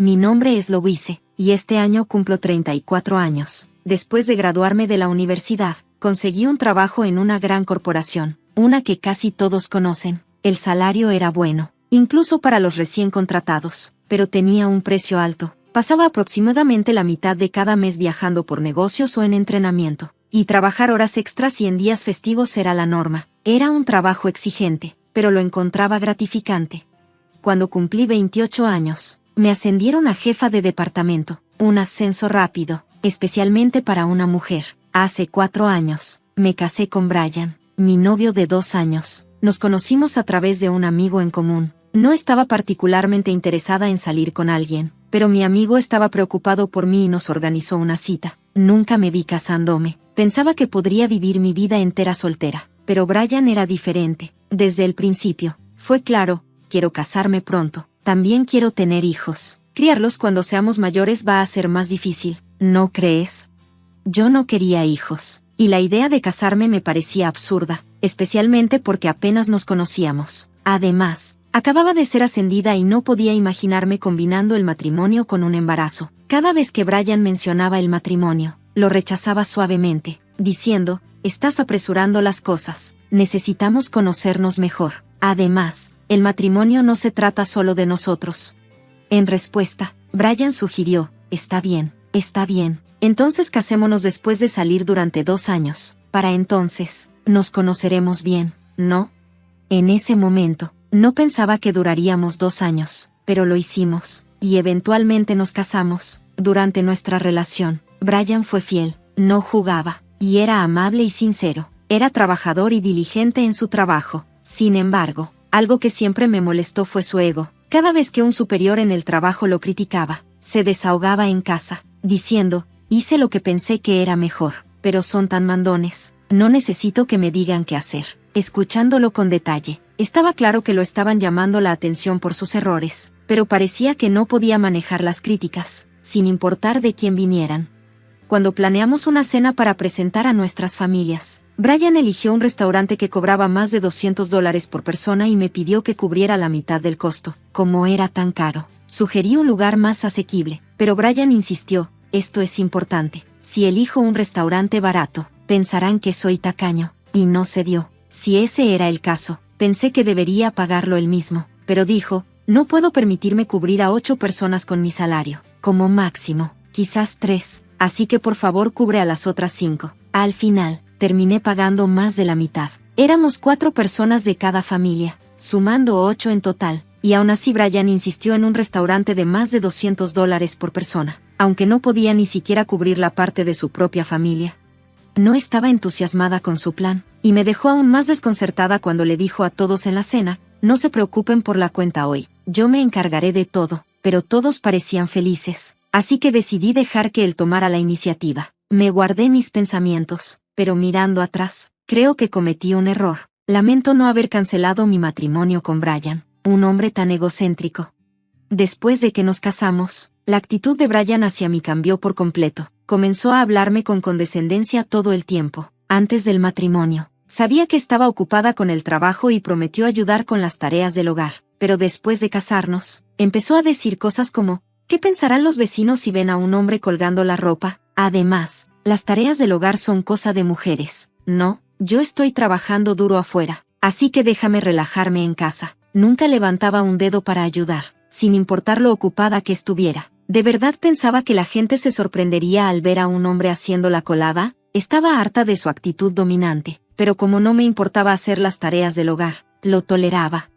Mi nombre es Louise, y este año cumplo 34 años. Después de graduarme de la universidad, conseguí un trabajo en una gran corporación, una que casi todos conocen. El salario era bueno, incluso para los recién contratados, pero tenía un precio alto. Pasaba aproximadamente la mitad de cada mes viajando por negocios o en entrenamiento, y trabajar horas extras y en días festivos era la norma. Era un trabajo exigente, pero lo encontraba gratificante. Cuando cumplí 28 años, me ascendieron a jefa de departamento, un ascenso rápido, especialmente para una mujer. Hace 4 años, me casé con Brian, mi novio de 2 años. Nos conocimos a través de un amigo en común. No estaba particularmente interesada en salir con alguien, pero mi amigo estaba preocupado por mí y nos organizó una cita. Nunca me vi casándome. Pensaba que podría vivir mi vida entera soltera, pero Brian era diferente. Desde el principio, fue claro, quiero casarme pronto. También quiero tener hijos. Criarlos cuando seamos mayores va a ser más difícil, ¿no crees? Yo no quería hijos, y la idea de casarme me parecía absurda, especialmente porque apenas nos conocíamos. Además, acababa de ser ascendida y no podía imaginarme combinando el matrimonio con un embarazo. Cada vez que Brian mencionaba el matrimonio, lo rechazaba suavemente, diciendo, estás apresurando las cosas, necesitamos conocernos mejor. Además, el matrimonio no se trata solo de nosotros. En respuesta, Brian sugirió, está bien, entonces casémonos después de salir durante 2 años. Para entonces, nos conoceremos bien, ¿no? En ese momento, no pensaba que duraríamos 2 años, pero lo hicimos, y eventualmente nos casamos. Durante nuestra relación, Brian fue fiel, no jugaba, y era amable y sincero. Era trabajador y diligente en su trabajo. Sin embargo, algo que siempre me molestó fue su ego. Cada vez que un superior en el trabajo lo criticaba, se desahogaba en casa, diciendo, hice lo que pensé que era mejor, pero son tan mandones, no necesito que me digan qué hacer. Escuchándolo con detalle, estaba claro que lo estaban llamando la atención por sus errores, pero parecía que no podía manejar las críticas, sin importar de quién vinieran. Cuando planeamos una cena para presentar a nuestras familias, Brian eligió un restaurante que cobraba más de $200 por persona y me pidió que cubriera la mitad del costo. Como era tan caro, sugerí un lugar más asequible, pero Brian insistió, esto es importante. Si elijo un restaurante barato, pensarán que soy tacaño, y no cedió. Si ese era el caso, pensé que debería pagarlo él mismo, pero dijo, no puedo permitirme cubrir a 8 personas con mi salario, como máximo, quizás 3, así que por favor cubre a las otras 5. Al final, terminé pagando más de la mitad. Éramos 4 personas de cada familia, sumando 8 en total, y aún así Brian insistió en un restaurante de más de $200 por persona, aunque no podía ni siquiera cubrir la parte de su propia familia. No estaba entusiasmada con su plan, y me dejó aún más desconcertada cuando le dijo a todos en la cena, no se preocupen por la cuenta hoy, yo me encargaré de todo, pero todos parecían felices, así que decidí dejar que él tomara la iniciativa. Me guardé mis pensamientos, pero mirando atrás, creo que cometí un error. Lamento no haber cancelado mi matrimonio con Brian, un hombre tan egocéntrico. Después de que nos casamos, la actitud de Brian hacia mí cambió por completo. Comenzó a hablarme con condescendencia todo el tiempo. Antes del matrimonio, sabía que estaba ocupada con el trabajo y prometió ayudar con las tareas del hogar. Pero después de casarnos, empezó a decir cosas como, ¿qué pensarán los vecinos si ven a un hombre colgando la ropa? Además, las tareas del hogar son cosa de mujeres. No, yo estoy trabajando duro afuera, así que déjame relajarme en casa. Nunca levantaba un dedo para ayudar, sin importar lo ocupada que estuviera. ¿De verdad pensaba que la gente se sorprendería al ver a un hombre haciendo la colada? Estaba harta de su actitud dominante, pero como no me importaba hacer las tareas del hogar, lo toleraba.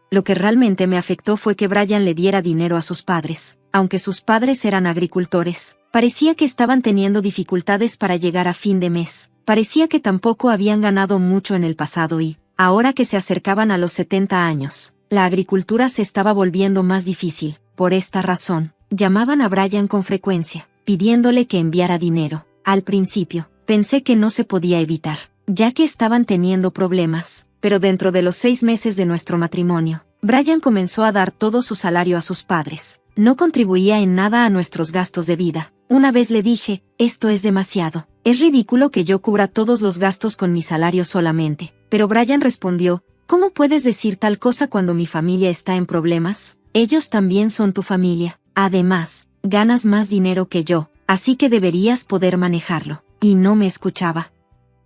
Lo que realmente me afectó fue que Brian le diera dinero a sus padres. Aunque sus padres eran agricultores, parecía que estaban teniendo dificultades para llegar a fin de mes. Parecía que tampoco habían ganado mucho en el pasado y, ahora que se acercaban a los 70 años, la agricultura se estaba volviendo más difícil. Por esta razón, llamaban a Brian con frecuencia, pidiéndole que enviara dinero. Al principio, pensé que no se podía evitar, ya que estaban teniendo problemas, pero dentro de los 6 meses de nuestro matrimonio, Brian comenzó a dar todo su salario a sus padres. No contribuía en nada a nuestros gastos de vida. Una vez le dije, esto es demasiado. Es ridículo que yo cubra todos los gastos con mi salario solamente. Pero Brian respondió, ¿cómo puedes decir tal cosa cuando mi familia está en problemas? Ellos también son tu familia. Además, ganas más dinero que yo, así que deberías poder manejarlo. Y no me escuchaba.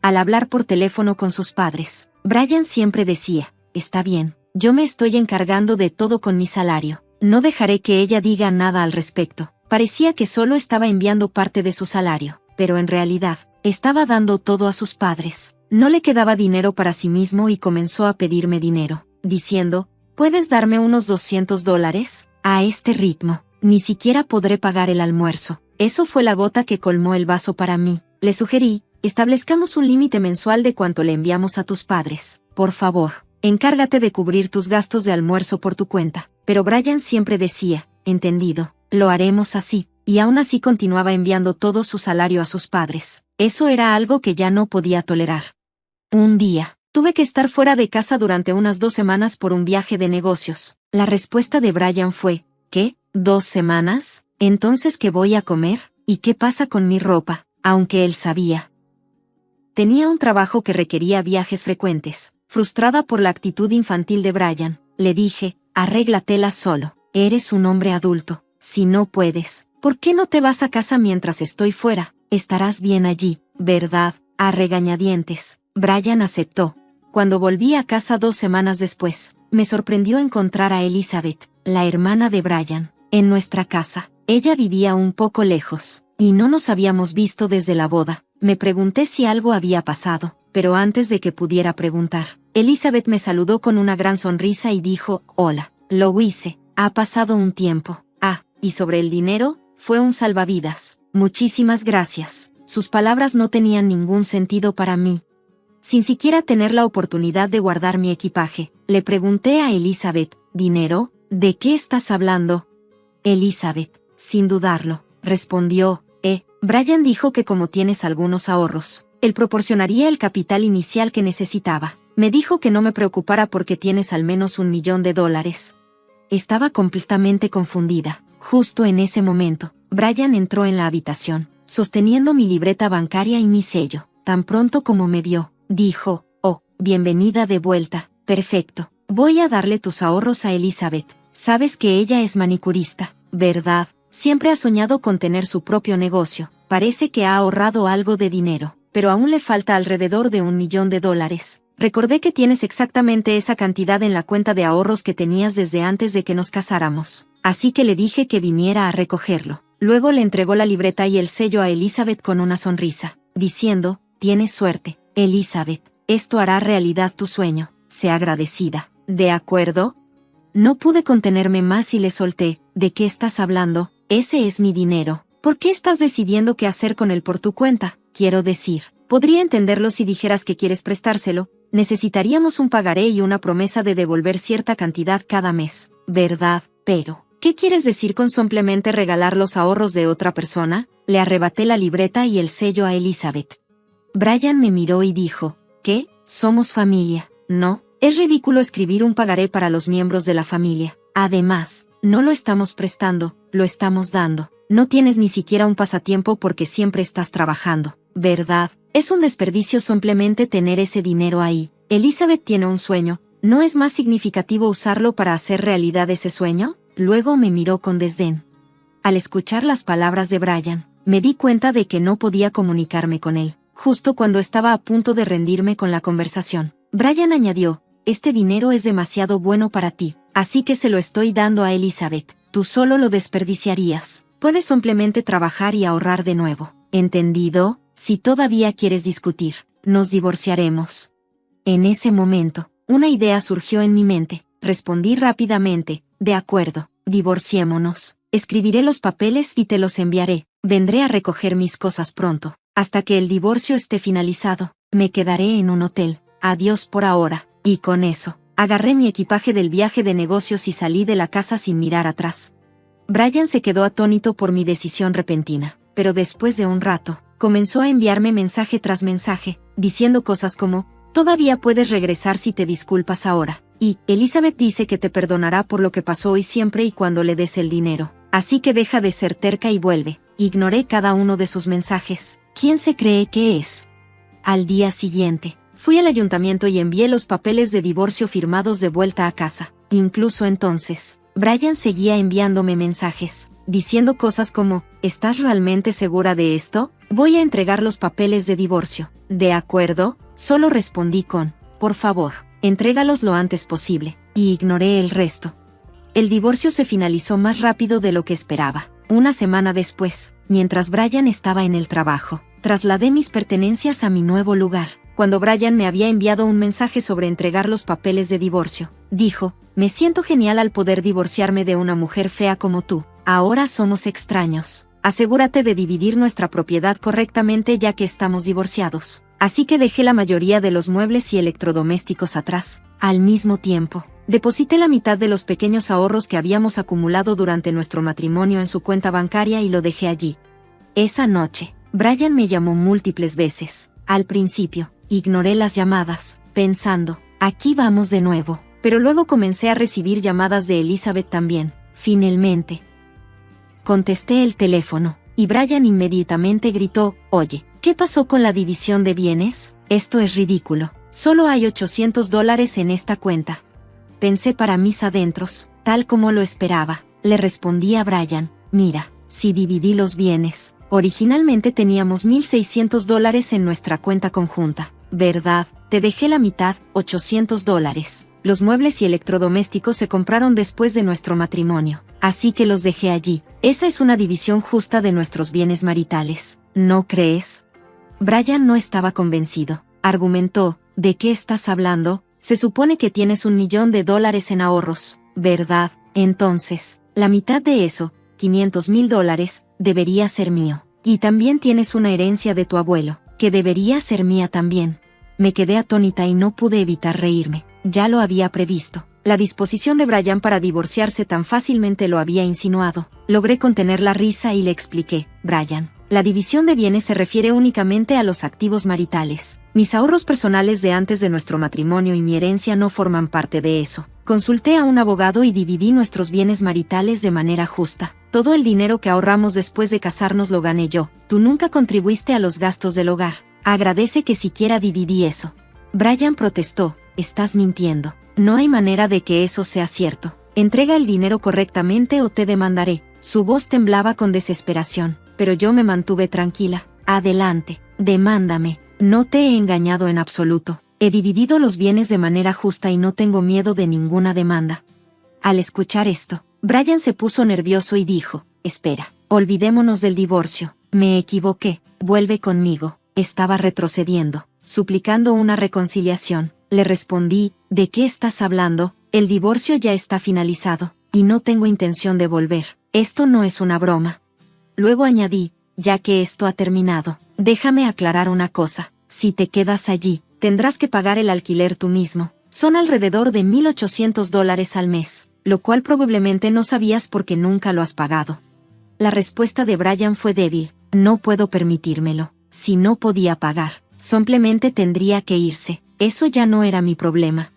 Al hablar por teléfono con sus padres, Brian siempre decía, está bien, yo me estoy encargando de todo con mi salario. No dejaré que ella diga nada al respecto. Parecía que solo estaba enviando parte de su salario, pero en realidad, estaba dando todo a sus padres. No le quedaba dinero para sí mismo y comenzó a pedirme dinero, diciendo, ¿puedes darme unos $200? A este ritmo, ni siquiera podré pagar el almuerzo. Eso fue la gota que colmó el vaso para mí. Le sugerí, establezcamos un límite mensual de cuánto le enviamos a tus padres. Por favor, encárgate de cubrir tus gastos de almuerzo por tu cuenta. Pero Brian siempre decía, entendido, lo haremos así, y aún así continuaba enviando todo su salario a sus padres. Eso era algo que ya no podía tolerar. Un día, tuve que estar fuera de casa durante unas 2 semanas por un viaje de negocios. La respuesta de Brian fue, ¿qué? ¿2 semanas? ¿Entonces qué voy a comer? ¿Y qué pasa con mi ropa? Aunque él sabía. Tenía un trabajo que requería viajes frecuentes. Frustrada por la actitud infantil de Brian, le dije, arréglatela solo. Eres un hombre adulto. Si no puedes, ¿por qué no te vas a casa mientras estoy fuera? Estarás bien allí, ¿verdad? A regañadientes. Brian aceptó. Cuando volví a casa 2 semanas después, me sorprendió encontrar a Elizabeth, la hermana de Brian, en nuestra casa. Ella vivía un poco lejos, y no nos habíamos visto desde la boda. Me pregunté si algo había pasado, pero antes de que pudiera preguntar, Elizabeth me saludó con una gran sonrisa y dijo, hola, Louise, ha pasado un tiempo. Ah, y sobre el dinero, fue un salvavidas. Muchísimas gracias. Sus palabras no tenían ningún sentido para mí. Sin siquiera tener la oportunidad de guardar mi equipaje, le pregunté a Elizabeth, ¿dinero? ¿De qué estás hablando? Elizabeth, sin dudarlo, respondió, Brian dijo que como tienes algunos ahorros, él proporcionaría el capital inicial que necesitaba. Me dijo que no me preocupara porque tienes al menos $1 millón. Estaba completamente confundida. Justo en ese momento, Brian entró en la habitación, sosteniendo mi libreta bancaria y mi sello. Tan pronto como me vio, dijo, oh, bienvenida de vuelta, perfecto. Voy a darle tus ahorros a Elizabeth. Sabes que ella es manicurista, ¿verdad? Siempre ha soñado con tener su propio negocio. Parece que ha ahorrado algo de dinero, pero aún le falta alrededor de $1 millón. Recordé que tienes exactamente esa cantidad en la cuenta de ahorros que tenías desde antes de que nos casáramos. Así que le dije que viniera a recogerlo. Luego le entregó la libreta y el sello a Elizabeth con una sonrisa, diciendo, tienes suerte, Elizabeth, esto hará realidad tu sueño. Sé agradecida. ¿De acuerdo? No pude contenerme más y le solté, ¿de qué estás hablando? Ese es mi dinero. ¿Por qué estás decidiendo qué hacer con él por tu cuenta? Quiero decir, podría entenderlo si dijeras que quieres prestárselo. Necesitaríamos un pagaré y una promesa de devolver cierta cantidad cada mes, ¿verdad? Pero, ¿qué quieres decir con simplemente regalar los ahorros de otra persona? Le arrebaté la libreta y el sello a Elizabeth. Brian me miró y dijo, ¿qué? Somos familia, ¿no? Es ridículo escribir un pagaré para los miembros de la familia. Además, no lo estamos prestando, lo estamos dando. No tienes ni siquiera un pasatiempo porque siempre estás trabajando, ¿verdad? Es un desperdicio simplemente tener ese dinero ahí. Elizabeth tiene un sueño, ¿no es más significativo usarlo para hacer realidad ese sueño? Luego me miró con desdén. Al escuchar las palabras de Brian, me di cuenta de que no podía comunicarme con él. Justo cuando estaba a punto de rendirme con la conversación, Brian añadió, este dinero es demasiado bueno para ti, así que se lo estoy dando a Elizabeth. Tú solo lo desperdiciarías. Puedes simplemente trabajar y ahorrar de nuevo. ¿Entendido? Si todavía quieres discutir, nos divorciaremos. En ese momento, una idea surgió en mi mente. Respondí rápidamente, de acuerdo, divorciémonos. Escribiré los papeles y te los enviaré. Vendré a recoger mis cosas pronto. Hasta que el divorcio esté finalizado, me quedaré en un hotel. Adiós por ahora. Y con eso, agarré mi equipaje del viaje de negocios y salí de la casa sin mirar atrás. Brian se quedó atónito por mi decisión repentina, pero después de un rato, comenzó a enviarme mensaje tras mensaje, diciendo cosas como, todavía puedes regresar si te disculpas ahora, y, Elizabeth dice que te perdonará por lo que pasó hoy siempre y cuando le des el dinero, así que deja de ser terca y vuelve. Ignoré cada uno de sus mensajes. ¿Quién se cree que es? Al día siguiente, fui al ayuntamiento y envié los papeles de divorcio firmados de vuelta a casa. Incluso entonces, Brian seguía enviándome mensajes, diciendo cosas como, ¿estás realmente segura de esto? Voy a entregar los papeles de divorcio. ¿De acuerdo? Solo respondí con, por favor, entrégalos lo antes posible, y ignoré el resto. El divorcio se finalizó más rápido de lo que esperaba. Una semana después, mientras Brian estaba en el trabajo, trasladé mis pertenencias a mi nuevo lugar. Cuando Brian me había enviado un mensaje sobre entregar los papeles de divorcio, dijo, me siento genial al poder divorciarme de una mujer fea como tú. Ahora somos extraños. Asegúrate de dividir nuestra propiedad correctamente ya que estamos divorciados. Así que dejé la mayoría de los muebles y electrodomésticos atrás. Al mismo tiempo, deposité la mitad de los pequeños ahorros que habíamos acumulado durante nuestro matrimonio en su cuenta bancaria y lo dejé allí. Esa noche, Brian me llamó múltiples veces. Al principio, ignoré las llamadas, pensando, aquí vamos de nuevo. Pero luego comencé a recibir llamadas de Elizabeth también. Finalmente, contesté el teléfono, y Brian inmediatamente gritó, oye, ¿qué pasó con la división de bienes? Esto es ridículo. Solo hay $800 en esta cuenta. Pensé para mis adentros, tal como lo esperaba. Le respondí a Brian, mira, si dividí los bienes, originalmente teníamos $1,600 en nuestra cuenta conjunta, ¿verdad? Te dejé la mitad, $800. Los muebles y electrodomésticos se compraron después de nuestro matrimonio, así que los dejé allí. Esa es una división justa de nuestros bienes maritales, ¿no crees? Brian no estaba convencido. Argumentó, ¿de qué estás hablando? Se supone que tienes $1,000,000 en ahorros, ¿verdad? Entonces, la mitad de eso, $500,000, debería ser mío. Y también tienes una herencia de tu abuelo, que debería ser mía también. Me quedé atónita y no pude evitar reírme. Ya lo había previsto. La disposición de Brian para divorciarse tan fácilmente lo había insinuado. Logré contener la risa y le expliqué, Brian, la división de bienes se refiere únicamente a los activos maritales. Mis ahorros personales de antes de nuestro matrimonio y mi herencia no forman parte de eso. Consulté a un abogado y dividí nuestros bienes maritales de manera justa. Todo el dinero que ahorramos después de casarnos lo gané yo. Tú nunca contribuiste a los gastos del hogar. Agradece que siquiera dividí eso. Brian protestó, estás mintiendo. No hay manera de que eso sea cierto. Entrega el dinero correctamente o te demandaré. Su voz temblaba con desesperación, pero yo me mantuve tranquila. Adelante, demándame. No te he engañado en absoluto. He dividido los bienes de manera justa y no tengo miedo de ninguna demanda. Al escuchar esto, Brian se puso nervioso y dijo, espera, olvidémonos del divorcio. Me equivoqué, vuelve conmigo. Estaba retrocediendo, suplicando una reconciliación. Le respondí, ¿de qué estás hablando? El divorcio ya está finalizado, y no tengo intención de volver. Esto no es una broma. Luego añadí, ya que esto ha terminado, déjame aclarar una cosa. Si te quedas allí, tendrás que pagar el alquiler tú mismo. Son alrededor de $1,800 al mes, lo cual probablemente no sabías porque nunca lo has pagado. La respuesta de Brian fue débil, no puedo permitírmelo. Si no podía pagar, simplemente tendría que irse. Eso ya no era mi problema.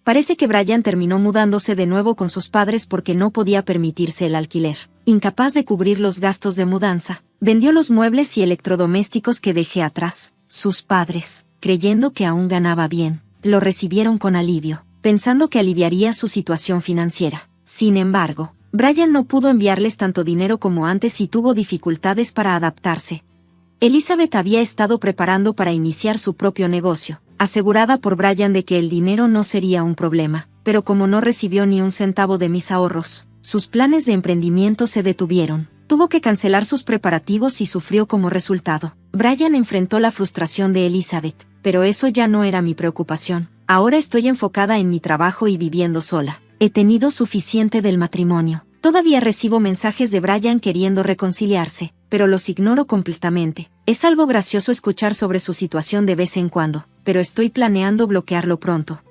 Parece que Brian terminó mudándose de nuevo con sus padres porque no podía permitirse el alquiler. Incapaz de cubrir los gastos de mudanza, vendió los muebles y electrodomésticos que dejé atrás. Sus padres, creyendo que aún ganaba bien, lo recibieron con alivio, pensando que aliviaría su situación financiera. Sin embargo, Brian no pudo enviarles tanto dinero como antes y tuvo dificultades para adaptarse. Elizabeth había estado preparando para iniciar su propio negocio, asegurada por Brian de que el dinero no sería un problema, pero como no recibió ni un centavo de mis ahorros, sus planes de emprendimiento se detuvieron. Tuvo que cancelar sus preparativos y sufrió como resultado. Brian enfrentó la frustración de Elizabeth, pero eso ya no era mi preocupación. Ahora estoy enfocada en mi trabajo y viviendo sola. He tenido suficiente del matrimonio. Todavía recibo mensajes de Brian queriendo reconciliarse, pero los ignoro completamente. Es algo gracioso escuchar sobre su situación de vez en cuando, pero estoy planeando bloquearlo pronto.